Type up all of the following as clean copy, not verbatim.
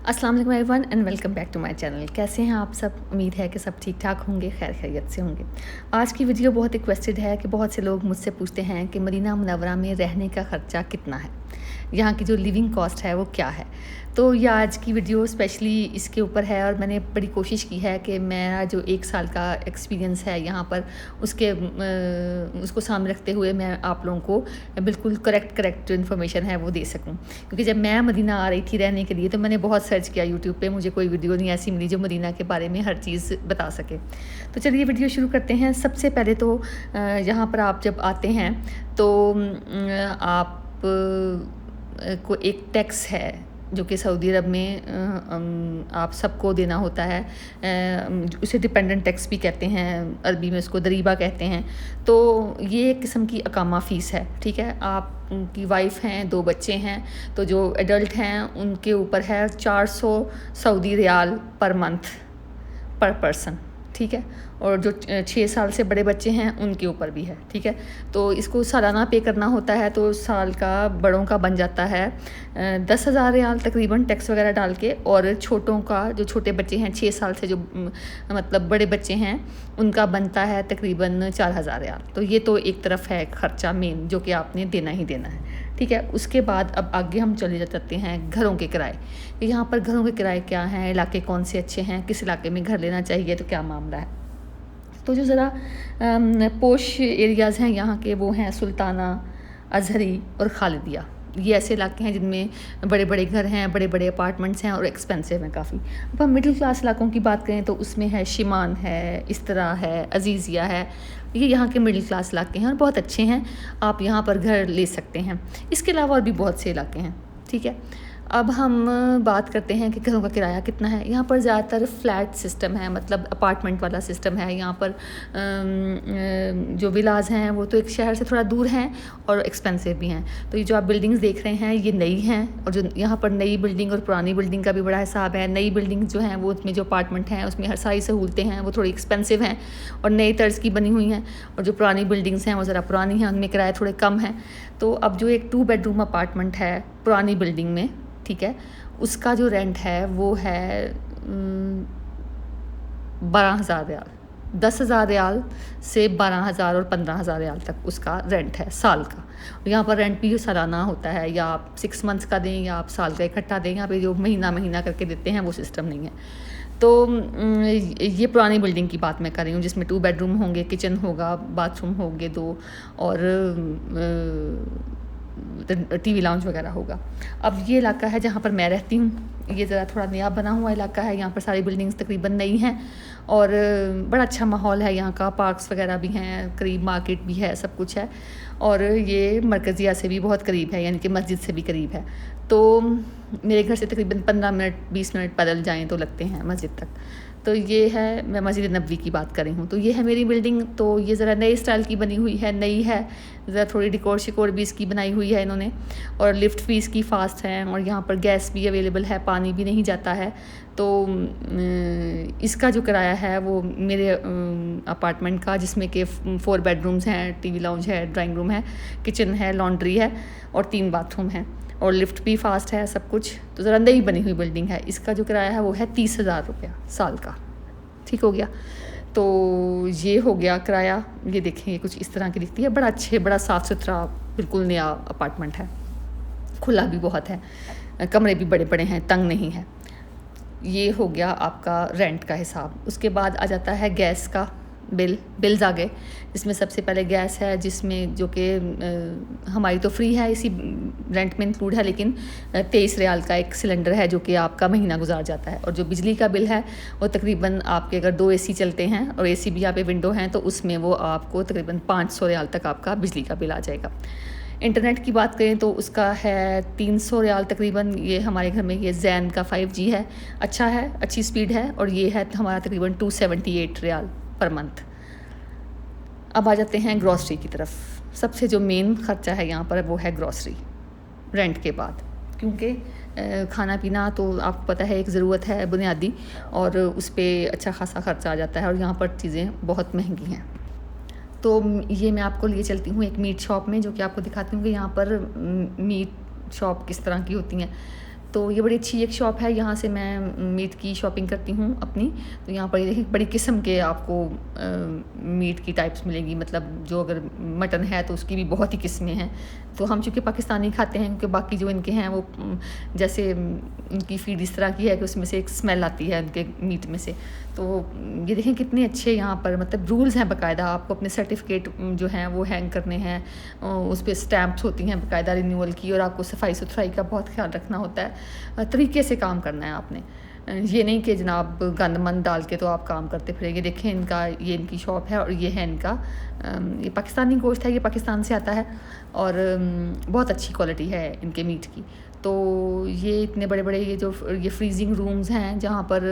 अस्सलाम वालेकुम everyone and welcome back to my channel. कैसे हैं आप सब? उम्मीद है कि सब ठीक ठाक होंगे, खैर खैरियत से होंगे। आज की वीडियो बहुत रिक्वेस्टेड है कि बहुत से लोग मुझसे पूछते हैं कि मदीना मुनव्वरा में रहने का ख़र्चा कितना है, यहाँ की जो लिविंग कॉस्ट है वो क्या है। तो ये आज की वीडियो स्पेशली इसके ऊपर है और मैंने बड़ी कोशिश की है कि मेरा जो 1 साल का एक्सपीरियंस है यहाँ पर उसको सामने रखते हुए मैं आप लोगों को बिल्कुल करेक्ट जो इन्फॉर्मेशन है वो दे सकूँ। क्योंकि जब मैं मदीना आ रही थी रहने के लिए तो मैंने बहुत सर्च किया यूट्यूब पे, मुझे कोई वीडियो नहीं ऐसी मिली जो मदीना के बारे में हर चीज़ बता सके। तो चलिए वीडियो शुरू करते हैं। सबसे पहले तो यहाँ पर आप जब आते हैं तो आप को एक टैक्स है जो कि सऊदी अरब में आप सबको देना होता है। उसे डिपेंडेंट टैक्स भी कहते हैं, अरबी में उसको दरीबा कहते हैं। तो ये एक किस्म की अकामा फ़ीस है, ठीक है। आप की वाइफ हैं, 2 बच्चे हैं, तो जो एडल्ट हैं उनके ऊपर है 400 सऊदी रियाल पर मंथ पर पर्सन, ठीक है। और जो 6 साल से बड़े बच्चे हैं उनके ऊपर भी है, ठीक है। तो इसको सालाना पे करना होता है, तो साल का बड़ों का बन जाता है 10,000 रियाल तकरीबन टैक्स वगैरह डाल के, और छोटों का जो छोटे बच्चे हैं 6 साल से जो मतलब बड़े बच्चे हैं उनका बनता है तकरीबन 4,000 रियाल। तो ये तो एक तरफ है खर्चा मेन जो कि आपने देना ही देना है, ठीक है। उसके बाद अब आगे हम चले जाते हैं घरों के किराए। यहाँ पर घरों के किराए क्या हैं, इलाके कौन से अच्छे हैं, किस इलाके में घर लेना चाहिए, तो क्या मामला है। तो जो ज़रा पोश एरियाज़ हैं यहाँ के वो हैं सुल्ताना, अजहरी और खालिदिया। ये ऐसे इलाके हैं जिनमें बड़े बड़े घर हैं, बड़े बड़े अपार्टमेंट्स हैं और एक्सपेंसिव हैं काफ़ी। अब हम मिडिल क्लास इलाकों की बात करें तो उसमें है शिमान है, इस्तरा है, अजीज़िया है। ये यहाँ के मिडिल क्लास इलाके हैं और बहुत अच्छे हैं, आप यहाँ पर घर ले सकते हैं। इसके अलावा और भी बहुत से इलाके हैं, ठीक है। अब हम बात करते हैं कि घरों का किराया कितना है। यहाँ पर ज़्यादातर फ्लैट सिस्टम है, मतलब अपार्टमेंट वाला सिस्टम है। यहाँ पर जो विलाज हैं वो तो एक शहर से थोड़ा दूर हैं और एक्सपेंसिव भी हैं। तो ये जो आप बिल्डिंग्स देख रहे हैं ये नई हैं, और जो यहाँ पर नई बिल्डिंग और पुरानी बिल्डिंग का भी बड़ा हिसाब है। नई बिल्डिंग जो हैं वो उसमें जो अपार्टमेंट हैं उसमें हर सारी सहूलतें हैं, वो थोड़ी एक्सपेंसिव हैं और नई तर्ज की बनी हुई हैं। और जो पुरानी बिल्डिंग्स हैं वो ज़रा पुरानी हैं, उनमें किराए थोड़े कम हैं। तो अब जो एक 2 बेडरूम अपार्टमेंट है पुरानी बिल्डिंग में, ठीक है, उसका जो रेंट है वो है 12,000 रियाल। 10,000 रियाल से 12,000 और 15,000 रियाल तक उसका रेंट है साल का। और यहाँ पर रेंट भी सालाना होता है, या आप 6 मंथ्स का दें या आप साल का इकट्ठा दें। यहाँ पे जो महीना करके देते हैं वो सिस्टम नहीं है। तो ये पुरानी बिल्डिंग की बात मैं कर रही हूँ जिसमें 2 बेडरूम होंगे, किचन होगा, बाथरूम होंगे 2 और टीवी लाउंज वगैरह होगा। अब ये इलाका है जहाँ पर मैं रहती हूँ, ये ज़रा थोड़ा नया बना हुआ इलाका है। यहाँ पर सारी बिल्डिंग्स तकरीबन नई हैं और बड़ा अच्छा माहौल है यहाँ का। पार्क्स वगैरह भी हैं, करीब मार्केट भी है, सब कुछ है। और ये मरकज़िया से भी बहुत करीब है, यानी कि मस्जिद से भी करीब है। तो मेरे घर से तकरीबन 15 मिनट 20 मिनट पैदल जाएँ तो लगते हैं मस्जिद तक। तो ये है, मैं मस्जिद नबवी की बात कर रही हूँ। तो ये है मेरी बिल्डिंग। तो ये ज़रा नए स्टाइल की बनी हुई है, नई है, ज़रा थोड़ी डिकोर शिकोर भी इसकी बनाई हुई है इन्होंने। और लिफ्ट भी इसकी फ़ास्ट है और यहाँ पर गैस भी अवेलेबल है, पानी भी नहीं जाता है। तो इसका जो किराया है वो मेरे अपार्टमेंट का, जिसमें कि 4 बेडरूम्स हैं, टीवी लाउंज है, ड्राइंग रूम है, किचन है, लॉन्ड्री है और 3 बाथरूम हैं और लिफ्ट भी फास्ट है, सब कुछ। तो ज़रा नई बनी हुई बिल्डिंग है। इसका जो किराया है वो है 30,000 रुपया साल का, ठीक हो गया। तो ये हो गया किराया। ये देखें, ये कुछ इस तरह की दिखती है, बड़ा अच्छे, बड़ा साफ़ सुथरा, बिल्कुल नया अपार्टमेंट है, खुला भी बहुत है, कमरे भी बड़े बड़े हैं, तंग नहीं है। ये हो गया आपका रेंट का हिसाब। उसके बाद आ जाता है गैस का बिल्स आ गए, जिसमें सबसे पहले गैस है, जिसमें जो कि हमारी तो फ्री है, इसी रेंट में इंक्लूड है, लेकिन 23 रियाल का एक सिलेंडर है जो कि आपका महीना गुजार जाता है। और जो बिजली का बिल है वो तकरीबन आपके अगर 2 AC चलते हैं और AC भी यहाँ पे विंडो हैं तो उसमें वो आपको तकरीबन 500 रियाल तक आपका बिजली का बिल आ जाएगा। इंटरनेट की बात करें तो उसका है 300 रियाल तकरीबन। ये हमारे घर में ये जैन का 5G है, अच्छा है, अच्छी स्पीड है, और ये है हमारा तकरीबन 278 रियाल पर मंथ। अब आ जाते हैं ग्रॉसरी की तरफ। सबसे जो मेन ख़र्चा है यहाँ पर वो है ग्रॉसरी, रेंट के बाद, क्योंकि खाना पीना तो आपको पता है एक ज़रूरत है बुनियादी, और उस पर अच्छा खासा ख़र्चा आ जाता है और यहाँ पर चीज़ें बहुत महंगी हैं। तो ये मैं आपको लिए चलती हूँ एक मीट शॉप में, जो कि आपको दिखाती हूँ कि यहाँ पर मीट शॉप किस तरह की होती हैं। तो ये बड़ी अच्छी एक शॉप है, यहाँ से मैं मीट की शॉपिंग करती हूँ अपनी। तो यहाँ पर ये देखिए बड़ी किस्म के आपको मीट की टाइप्स मिलेंगी, मतलब जो अगर मटन है तो उसकी भी बहुत ही किस्में हैं। तो हम चूँकि पाकिस्तानी खाते हैं, क्योंकि बाकी जो इनके हैं वो जैसे उनकी फीड इस तरह की है कि उसमें से एक स्मेल आती है उनके मीट में से। तो ये देखें कितने अच्छे यहाँ पर मतलब रूल्स हैं बाकायदा, आपको अपने सर्टिफिकेट जो हैं वो हैंग करने हैं, उस पर स्टैम्प्स होती हैं बाकायदा रिन्यूअल की, और आपको सफाई सुथराई का बहुत ख्याल रखना होता है, तरीके से काम करना है आपने। ये नहीं कि जनाब गंद मंद डाल के तो आप काम करते फिरेंगे। देखें इनका, ये इनकी शॉप है और ये है इनका, ये पाकिस्तानी गोश्त है, ये पाकिस्तान से आता है और बहुत अच्छी क्वालिटी है इनके मीट की। तो ये इतने बड़े बड़े ये फ्रीजिंग रूम्स हैं जहाँ पर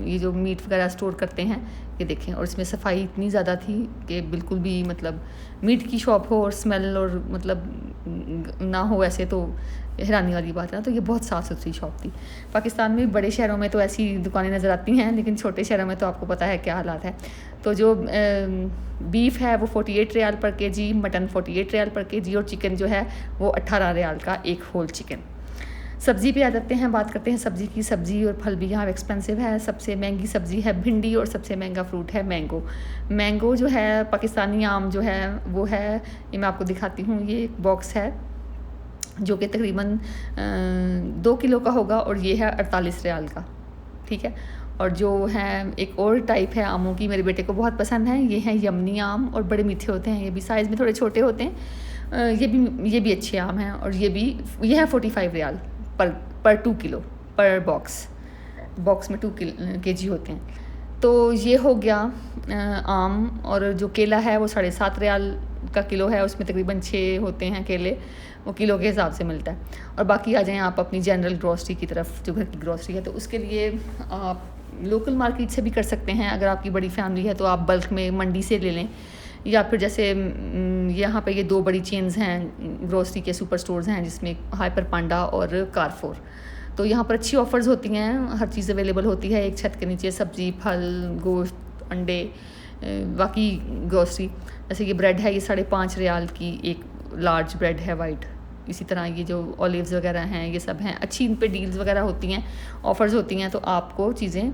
ये जो मीट वगैरह स्टोर करते हैं, ये देखें। और इसमें सफाई इतनी ज़्यादा थी कि बिल्कुल भी मतलब मीट की शॉप हो और स्मेल और मतलब ना हो ऐसे तो हैरानी वाली बात है ना। तो ये बहुत साफ़ सुथरी शॉप थी। पाकिस्तान में बड़े शहरों में तो ऐसी दुकानें नज़र आती हैं, लेकिन छोटे शहरों में तो आपको पता है क्या हालात है। तो जो बीफ है वो 48 रियाल पर केजी, मटन 48 रियाल पर केजी, और चिकन जो है वो 18 रियाल का एक होल चिकन। सब्ज़ी पे आ जाते हैं, बात करते हैं सब्ज़ी की। सब्ज़ी और फल भी यहाँ एक्सपेंसिव है। सबसे महंगी सब्ज़ी है भिंडी और सबसे महंगा फ्रूट है मैंगो। मैंगो जो है पाकिस्तानी आम जो है वो है, ये मैं आपको दिखाती हूँ, ये एक बॉक्स है जो कि तकरीबन 2 किलो का होगा और ये है 48 रियाल का, ठीक है। और जो है एक और टाइप है आमों की, मेरे बेटे को बहुत पसंद है, ये हैं यमनी आम और बड़े मीठे होते हैं, ये भी साइज़ में थोड़े छोटे होते हैं। ये भी अच्छे आम हैं और ये है 45 रियाल पर 2 किलो पर बॉक्स में 2 केजी होते हैं। तो ये हो गया आम। और जो केला है वो 7.5 रियाल का किलो है, उसमें तकरीबन 6 होते हैं केले, वो किलो के हिसाब से मिलता है। और बाकी आ जाएं आप अपनी जनरल ग्रॉसरी की तरफ, जो घर की ग्रॉसरी है, तो उसके लिए आप लोकल मार्केट से भी कर सकते हैं। अगर आपकी बड़ी फैमिली है तो आप बल्क में मंडी से ले लें, या फिर जैसे यहाँ पे ये 2 बड़ी चेन्स हैं ग्रोसरी के सुपर स्टोर्स हैं, जिसमें हाइपर पांडा और कारफोर। तो यहाँ पर अच्छी ऑफ़र्स होती हैं, हर चीज़ अवेलेबल होती है एक छत के नीचे, सब्ज़ी, फल, गोश्त, अंडे, बाकी ग्रोसरी। जैसे ये ब्रेड है, ये 5.5 रियाल की एक लार्ज ब्रेड है वाइट। इसी तरह ये जो ऑलिव्स वगैरह हैं ये सब हैं, अच्छी इन पे डील्स वगैरह होती हैं, ऑफ़र्स होती हैं, तो आपको चीज़ें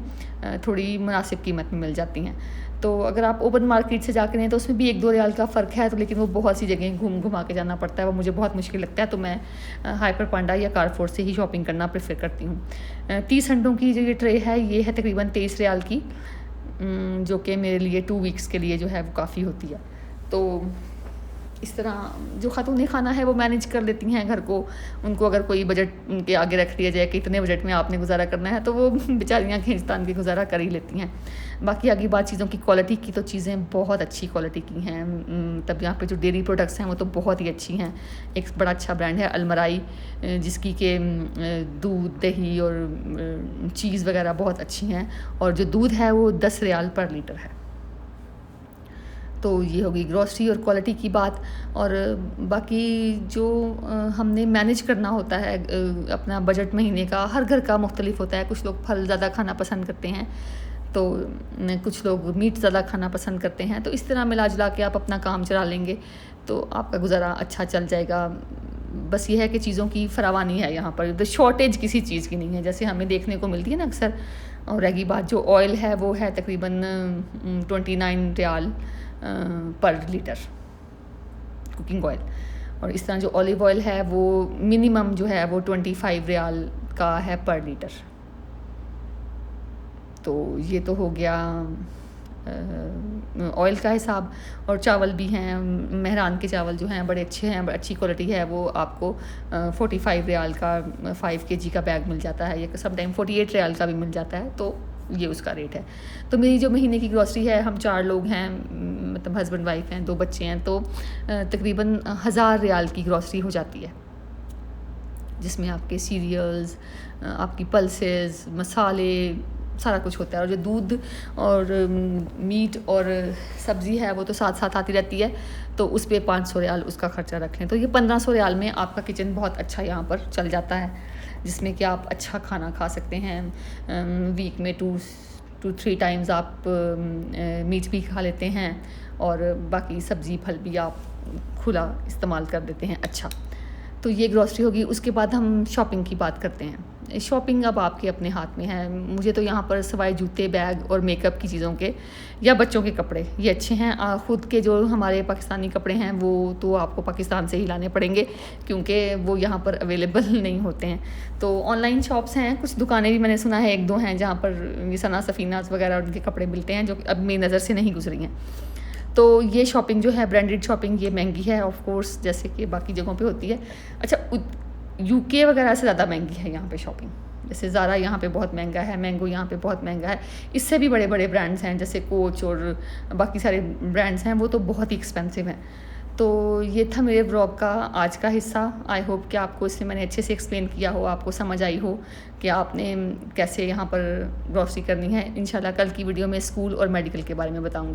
थोड़ी मुनासिब कीमत में मिल जाती हैं। तो अगर आप ओपन मार्केट से जाकर लें तो उसमें भी 1-2 रियाल का फ़र्क है, तो लेकिन वो बहुत सी जगह घुमा के जाना पड़ता है, वो मुझे बहुत मुश्किल लगता है। तो मैं हाइपर पांडा या कारफोर से ही शॉपिंग करना प्रेफर करती हूँ। 30 अंडों की जो ये ट्रे है ये है तकरीबन 23 रियाल की, जो कि मेरे लिए 2 वीक्स के लिए जो है वो काफ़ी होती है। तो इस तरह जो ख़ातून खाना है वो मैनेज कर लेती हैं घर को। उनको अगर कोई बजट उनके आगे रख दिया जाए कि इतने बजट में आपने गुजारा करना है, तो वो बेचारियाँ खींचतान के गुजारा कर ही लेती हैं। बाकी आगे बात चीज़ों की क्वालिटी की, तो चीज़ें बहुत अच्छी क्वालिटी की हैं। तब यहाँ पे जो डेयरी प्रोडक्ट्स हैं वो तो बहुत ही अच्छी हैं। एक बड़ा अच्छा ब्रांड है अलमराई, जिसकी के दूध, दही और चीज़ वगैरह बहुत अच्छी हैं, और जो दूध है वो 10 रियाल पर लीटर है। तो ये होगी ग्रॉसरी और क्वालिटी की बात। और बाकी जो हमने मैनेज करना होता है अपना बजट महीने का, हर घर का मुख्तलिफ होता है। कुछ लोग फल ज़्यादा खाना पसंद करते हैं, तो कुछ लोग मीट ज़्यादा खाना पसंद करते हैं। तो इस तरह मिला जुला के आप अपना काम चला लेंगे तो आपका गुजारा अच्छा चल जाएगा। बस ये है कि चीज़ों की फरावानी है यहाँ पर, शॉर्टेज किसी चीज़ की नहीं है, जैसे हमें देखने को मिलती है ना अक्सर। और रही बात जो ऑयल है वो है तकरीबन 29 रियाल पर लीटर कुकिंग ऑयल। और इस तरह जो ऑलिव ऑयल है वो मिनिमम जो है वो 25 रियाल का है पर लीटर। तो ये तो हो गया ऑयल का हिसाब। और चावल भी हैं, मेहरान के चावल जो हैं बड़े अच्छे हैं, बड़ी अच्छी क्वालिटी है। वो आपको 45 रियाल का 5 kg का बैग मिल जाता है, या समटाइम 48 रियाल का भी मिल जाता है। तो ये उसका रेट है। तो मेरी जो महीने की ग्रॉसरी है, हम 4 लोग हैं, मतलब हस्बैंड वाइफ हैं, 2 बच्चे हैं, तो तकरीबन 1000 रियाल की ग्रॉसरी हो जाती है, जिसमें आपके सीरियल्स, आपकी पल्सेस, मसाले, सारा कुछ होता है। और जो दूध और मीट और सब्ज़ी है वो तो साथ साथ आती रहती है, तो उस पर 500 रियाल उसका ख़र्चा रख लें, तो ये 1500 रियाल में आपका किचन बहुत अच्छा यहाँ पर चल जाता है, जिसमें कि आप अच्छा खाना खा सकते हैं। वीक में 2-3 टाइम्स आप मीट भी खा लेते हैं, और बाकी सब्ज़ी फल भी आप खुला इस्तेमाल कर देते हैं। अच्छा, तो ये ग्रॉसरी होगी। उसके बाद हम शॉपिंग की बात करते हैं। शॉपिंग अब आपके अपने हाथ में है। मुझे तो यहाँ पर सवाए जूते, बैग और मेकअप की चीज़ों के या बच्चों के कपड़े ये अच्छे हैं। ख़ुद के जो हमारे पाकिस्तानी कपड़े हैं वो तो आपको पाकिस्तान से ही लाने पड़ेंगे, क्योंकि वो यहाँ पर अवेलेबल नहीं होते हैं। तो ऑनलाइन शॉप्स हैं, कुछ दुकानें भी मैंने सुना है 1-2 हैं जहाँ पर ये सना सफ़ीनाज़ वगैरह उनके कपड़े मिलते हैं, जो अब मेरी नज़र से नहीं गुजरी हैं। तो ये शॉपिंग जो है, ब्रांडेड शॉपिंग, ये महंगी है ऑफ़ कोर्स, जैसे कि बाकी जगहों पे होती है। अच्छा, यूके वगैरह से ज़्यादा महंगी है यहाँ पे शॉपिंग। जैसे ज़ारा यहाँ पे बहुत महंगा है, मैंगो यहाँ पे बहुत महंगा है। इससे भी बड़े-बड़े ब्रांड्स हैं जैसे कोच और बाकी सारे ब्रांड्स हैं, वो तो बहुत ही एक्सपेंसिव हैं। तो ये था मेरे ब्लॉग का आज का हिस्सा। आई होप कि आपको इसमें मैंने अच्छे से एक्सप्लेन किया हो, आपको समझ आई हो कि आपने कैसे यहाँ पर ग्रॉसरी करनी है। इंशाल्लाह कल की वीडियो में स्कूल और मेडिकल के बारे में बताऊँगी।